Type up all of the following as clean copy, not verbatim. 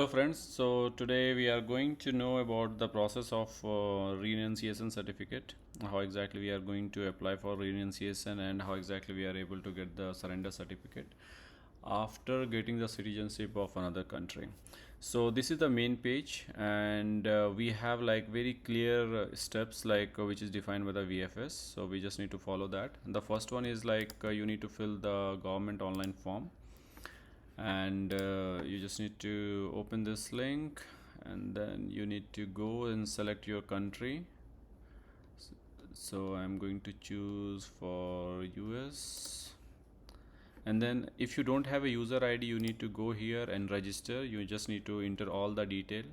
Hello friends, so today we are going to know about the process of renunciation certificate, how exactly we are going to apply for renunciation and how exactly we are able to get the surrender certificate after getting the citizenship of another country. So this is the main page and we have like very clear steps which is defined by the VFS. So we just need to follow that. The first one is you need to fill the government online form, and you just need to open this link and then you need to go and select your country. So I'm going to choose for US, and then if you don't have a user ID you need to go here and register. You just need to enter all the detail,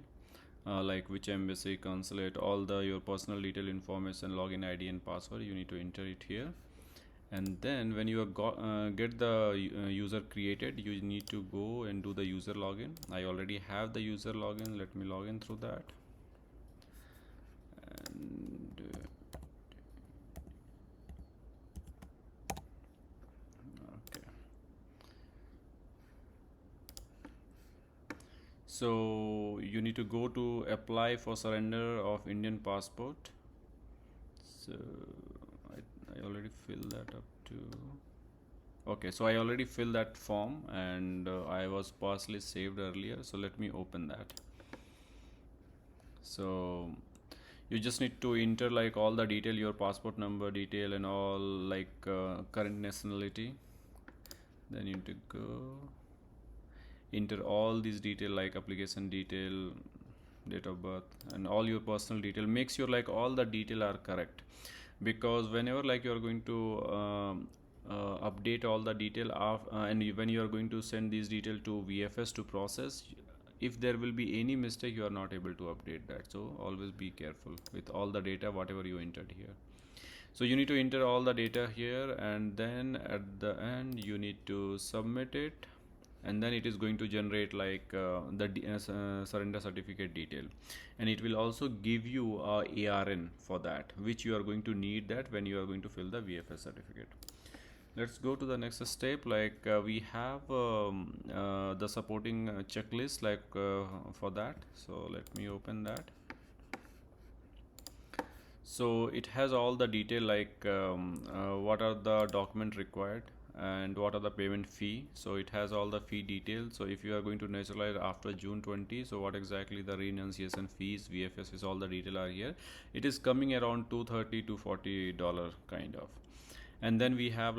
like which embassy, consulate, all the your personal detail information, login ID and password. You need to enter it here, and then when you get the user created, you need to go and do the user login. I already have the user login. Let me log in through that. And okay, so you need to go to apply for surrender of Indian passport. So I already filled that up too. Okay, so I already filled that form and I was partially saved earlier, so let me open that. So you just need to enter like all the detail, your passport number detail and all, current nationality. Then you need to go enter all these detail like application detail, date of birth and all your personal detail. Make sure like all the detail are correct, because whenever like you are going to update all the detail of when you are going to send these detail to VFS to process, if there will be any mistake you are not able to update that. So always be careful with all the data whatever you entered here. So you need to enter all the data here, and then at the end you need to submit it, and then it is going to generate surrender certificate detail, and it will also give you a ARN for that, which you are going to need that when you are going to fill the VFS certificate. Let's go to the next step. We have the supporting checklist for that. So let me open that. So it has all the detail what are the document required and what are the payment fee. So it has all the fee details. So if you are going to naturalize after June 20, so what exactly the renunciation fees, VFS is, all the detail are here. It is coming around $230 to $40 kind of. And then we have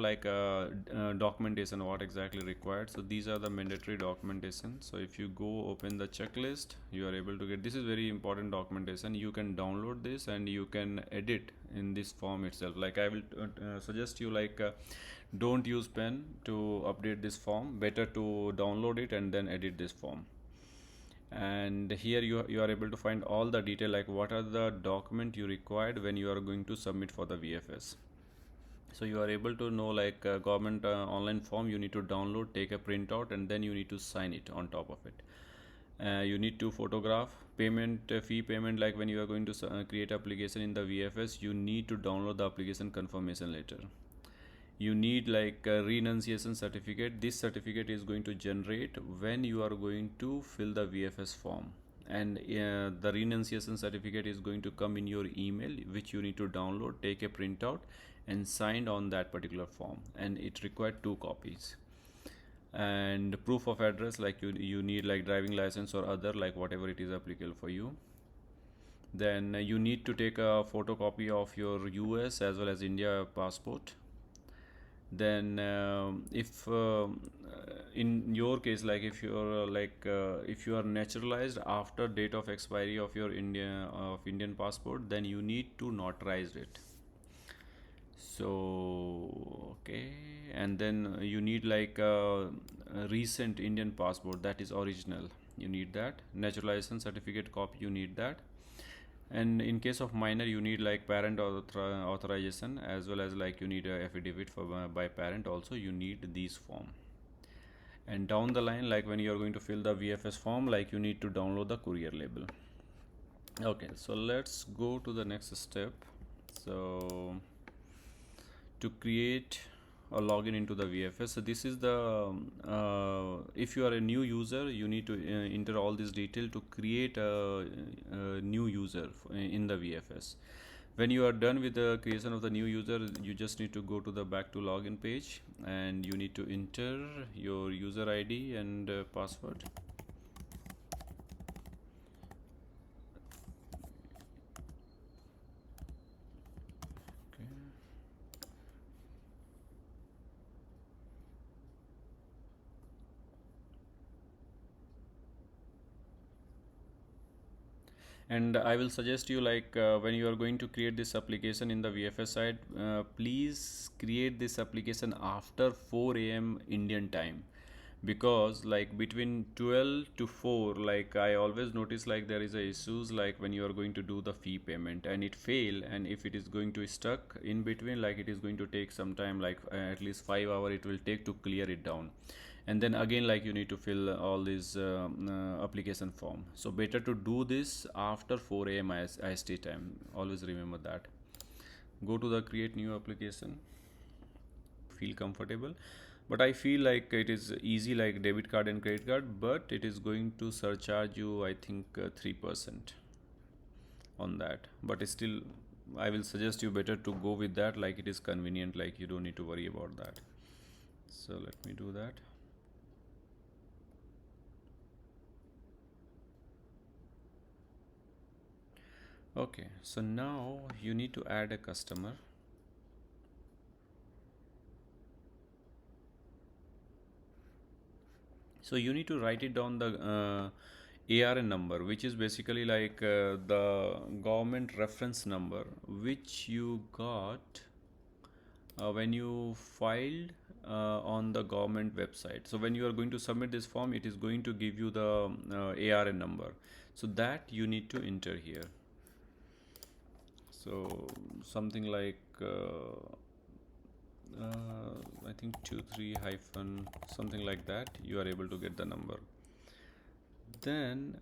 documentation what exactly required. So these are the mandatory documentation. So if you go open the checklist, you are able to get, this is very important documentation. You can download this and you can edit in this form itself. Like I will suggest you don't use pen to update this form, better to download it and then edit this form. And here you are able to find all the detail, like what are the document you required when you are going to submit for the VFS. So you are able to know government online form you need to download, take a printout, and then you need to sign it on top of it. You need to photograph payment, fee payment, like when you are going to create application in the VFS, you need to download the application confirmation letter. You need a renunciation certificate. This certificate is going to generate when you are going to fill the VFS form, and the renunciation certificate is going to come in your email, which you need to download, take a printout and signed on that particular form, and it required 2 copies. And proof of address, like you need like driving license or other, like whatever it is applicable for you. Then you need to take a photocopy of your US as well as India passport. Then if in your case, like if you're if you are naturalized after date of expiry of your Indian passport, then you need to notarize it. So okay, and then you need a recent Indian passport that is original. You need that naturalization certificate copy, you need that. And in case of minor, you need like parent authorization, as well as like you need a affidavit for by parent also. You need these form. And down the line, like when you are going to fill the VFS form, like you need to download the courier label. Okay, so let's go to the next step. So to create or login into the VFS. So this is the if you are a new user, you need to enter all this detail to create a new user in the VFS. When you are done with the creation of the new user, you just need to go to the back to login page, and you need to enter your user ID and password. Okay. And I will suggest you, like when you are going to create this application in the VFS side, please create this application after 4 a.m. Indian time, because like between 12 to 4, like I always notice like there is a issues like when you are going to do the fee payment and it fail, and if it is going to stuck in between, like it is going to take some time, like at least 5 hour it will take to clear it down, and then again like you need to fill all these application form. So better to do this after 4 a.m. IST time, always remember that. Go to the create new application, feel comfortable, but I feel like it is easy like debit card and credit card, but it is going to surcharge you, I think 3% on that, but still I will suggest you better to go with that, like it is convenient, like you don't need to worry about that. So let me do that. Okay, so now you need to add a customer. So you need to write it down the ARN number, which is basically like the government reference number, which you got when you filed on the government website. So when you are going to submit this form, it is going to give you the ARN number. So that you need to enter here. So something like I think 23 hyphen something like that, you are able to get the number. Then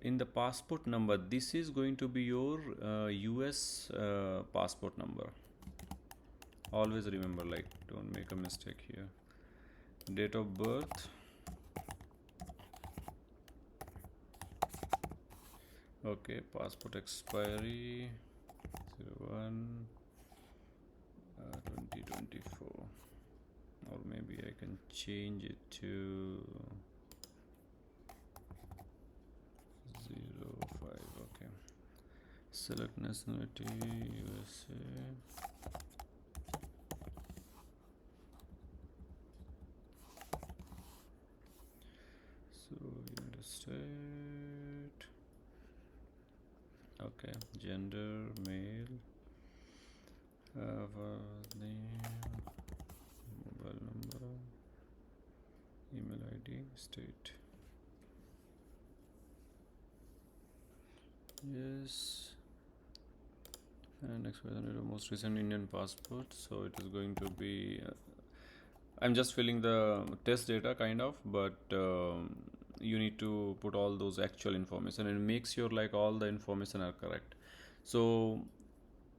in the passport number, this is going to be your US passport number. Always remember, like don't make a mistake here. Date of birth, okay, passport expiry 01 2024, or maybe I can change it to 05. Okay, select nationality USA. So United States. Okay, gender male, name, mobile number, email ID, state. Yes. And next question is the most recent Indian passport. So it is going to be. I'm just filling the test data kind of, but you need to put all those actual information and make sure like all the information are correct. So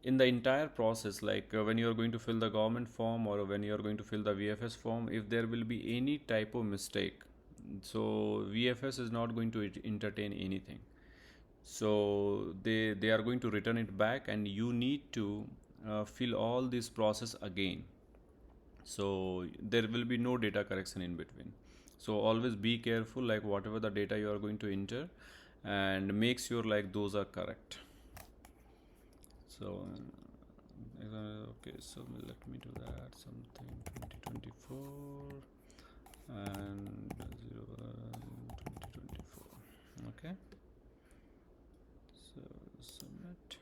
in the entire process, like when you are going to fill the government form or when you are going to fill the VFS form, if there will be any type of mistake, so VFS is not going to entertain anything. So they are going to return it back, and you need to fill all this process again. So there will be no data correction in between. So always be careful, like whatever the data you are going to enter, and make sure like those are correct. So okay, so let me do that, something 2024 and 2024. Okay, so submit.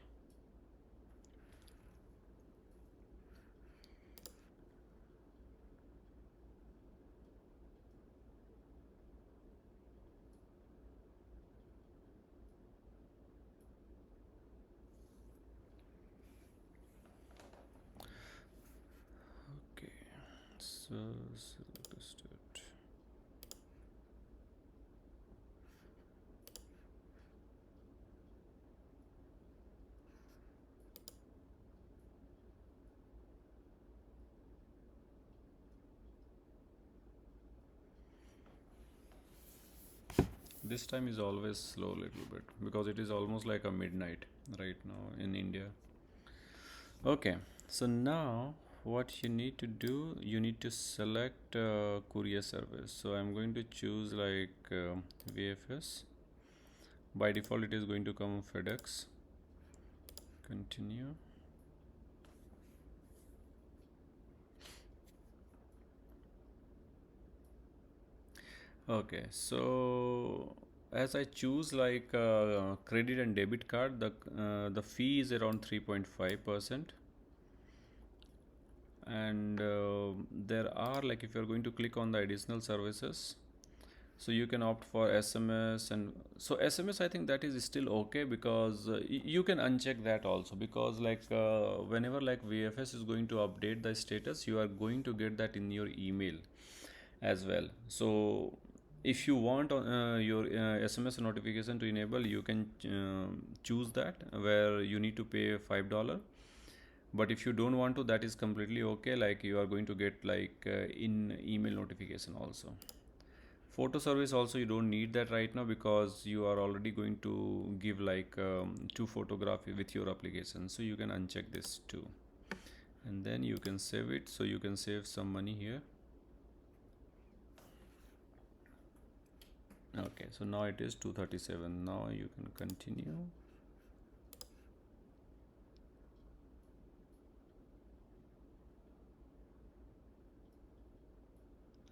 Okay, so select a state. this time is always slow little bit because it is almost like a midnight right now in India. Okay, so now what you need to do, you need to select courier service. So I'm going to choose like VFS. By default, it is going to come FedEx. Continue. Okay, so as I choose like credit and debit card, the fee is around 3.5%, and there are like if you're going to click on the additional services, so you can opt for SMS. And so SMS, I think that is still okay because you can uncheck that also, because like whenever like VFS is going to update the status, you are going to get that in your email as well. So if you want your SMS notification to enable, you can choose that where you need to pay $5. But if you don't want to, that is completely okay, like you are going to get like in email notification also. Photo service also you don't need that right now because you are already going to give like two photograph with your application, so you can uncheck this too, and then you can save it, so you can save some money here. Okay, so now it is 237. Now you can continue.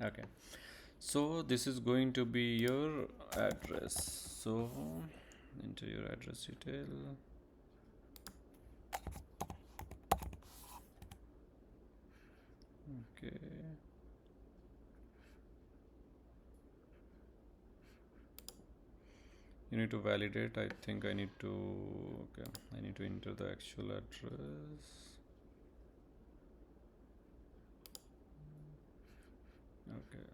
Okay, so this is going to be your address. So enter your address detail. Okay. You need to validate. I think I need to, okay, I need to enter the actual address. Okay,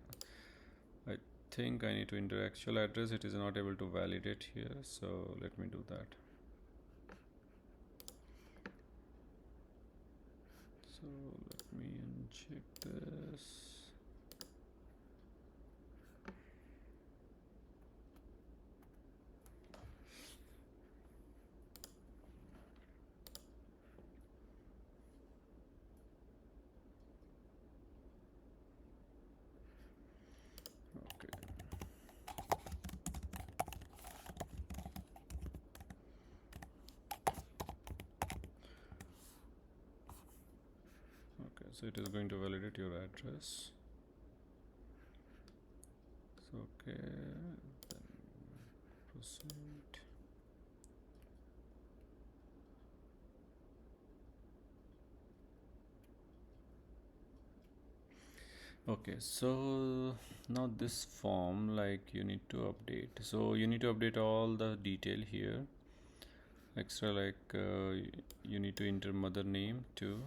I think I need to enter actual address. It is not able to validate here, so let me do that. So let me uncheck this. Okay. Okay, so it is going to validate your address. So okay, then proceed. Okay, so now this form, like you need to update. So you need to update all the detail here. Extra like you need to enter mother name too,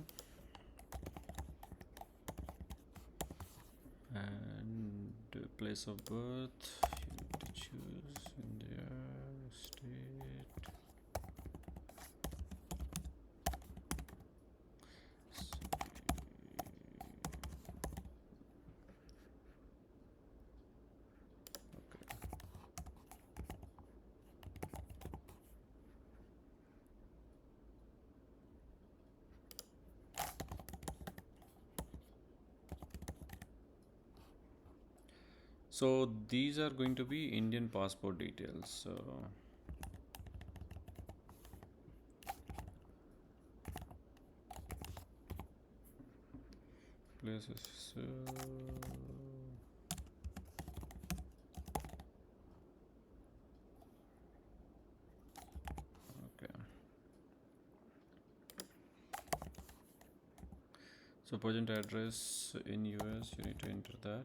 and place of birth. You need to choose India, state, so these are going to be Indian passport details. So places. Okay. So present address in US, you need to enter that.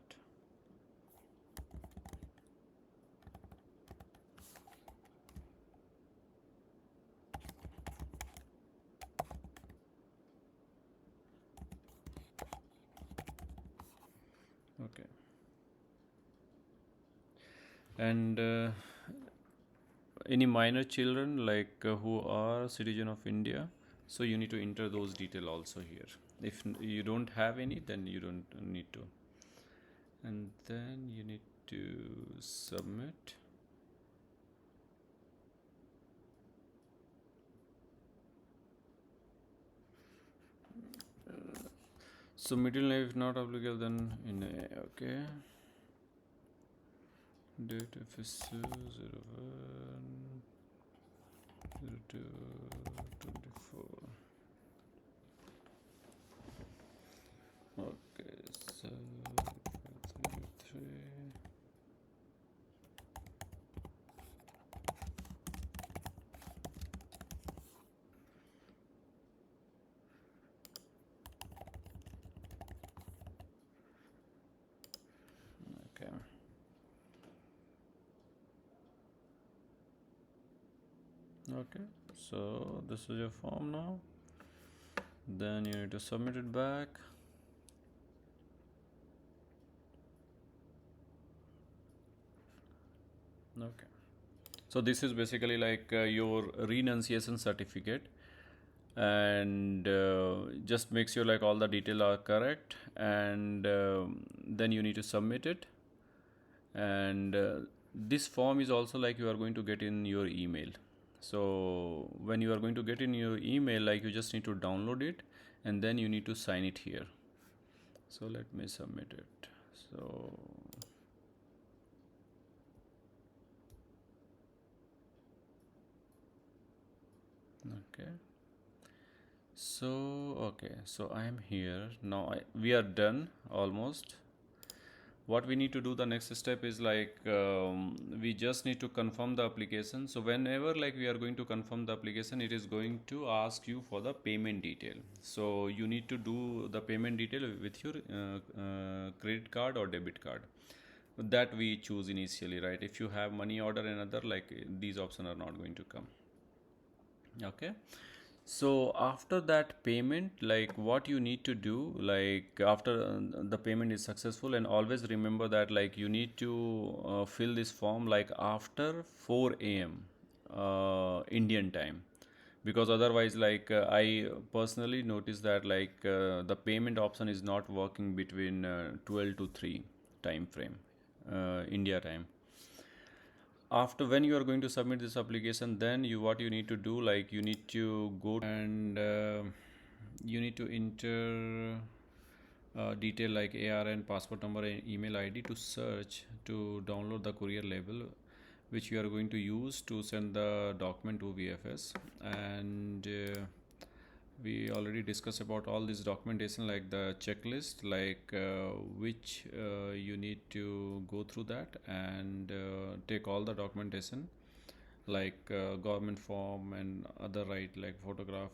Okay. And any minor children like who are citizen of India, so you need to enter those detail also here. If you don't have any, then you don't need to. And then you need to submit. So middle name if not applicable, then in a, okay. Date FS 01/02/24. Okay, so 533. Okay. Okay, so this is your form now. Then you need to submit it back. Okay. So this is basically like your renunciation certificate, and just make sure like all the details are correct, and then you need to submit it. And this form is also like you are going to get in your email. So when you are going to get in your email, like you just need to download it, and then you need to sign it here. So let me submit it. So okay. So okay, so I am here now. We are done almost. What we need to do, the next step is like we just need to confirm the application. So whenever like we are going to confirm the application, it is going to ask you for the payment detail. So you need to do the payment detail with your credit card or debit card that we choose initially, right? If you have money order and other, like these options are not going to come. Okay. So after that payment, like what you need to do, like after the payment is successful, and always remember that like you need to fill this form like after 4 a.m. Indian time, because otherwise like I personally noticed that like the payment option is not working between 12 to 3 time frame, India time. After when you are going to submit this application, then you what you need to do, like you need to go and you need to enter detail like ARN, passport number, and email ID to search to download the courier label which you are going to use to send the document to VFS. And we already discussed about all this documentation like the checklist, like which you need to go through that and take all the documentation like government form and other, right, like photograph,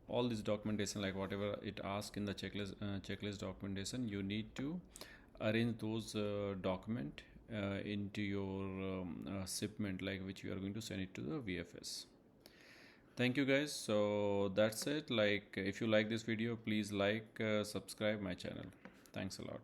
all this documentation, like whatever it asks in the checklist documentation, you need to arrange those document into your shipment, like which you are going to send it to the VFS. Thank you guys. So that's it. Like if you like this video, please like, subscribe my channel. Thanks a lot.